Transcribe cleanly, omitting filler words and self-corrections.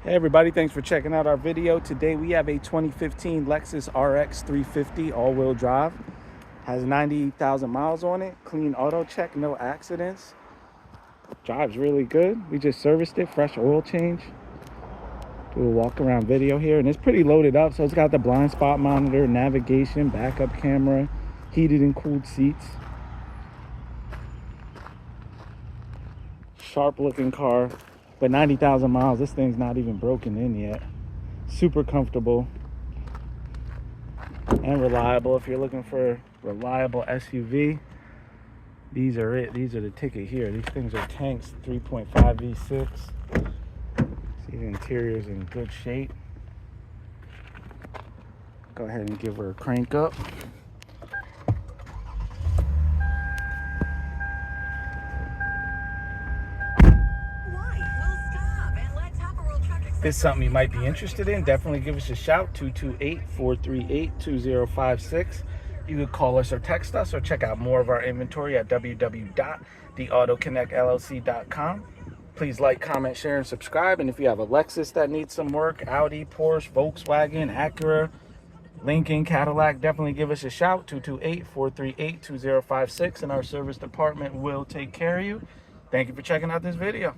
Hey everybody, thanks for checking out our video. Today we have a 2015 Lexus RX 350 all-wheel drive. Has 90,000 miles on it, clean auto check, no accidents. Drives really good. We just serviced it, fresh oil change. Do a walk around video here, and it's pretty loaded up. So it's got the blind spot monitor, navigation, backup camera, heated and cooled seats. Sharp looking car. But 90,000 miles, this thing's not even broken in yet. Super comfortable and reliable. If you're looking for a reliable SUV, these are it. These are the ticket here. These things are tanks, 3.5 V6. See, the interior's in good shape. Go ahead and give her a crank up. If this is something you might be interested in, definitely give us a shout, 228-438-2056. You could call us or text us or check out more of our inventory at www.theautoconnectllc.com. Please like, comment, share, and subscribe. And if you have a Lexus that needs some work, Audi, Porsche, Volkswagen, Acura, Lincoln, Cadillac, definitely give us a shout, 228-438-2056, and our service department will take care of you. Thank you for checking out this video.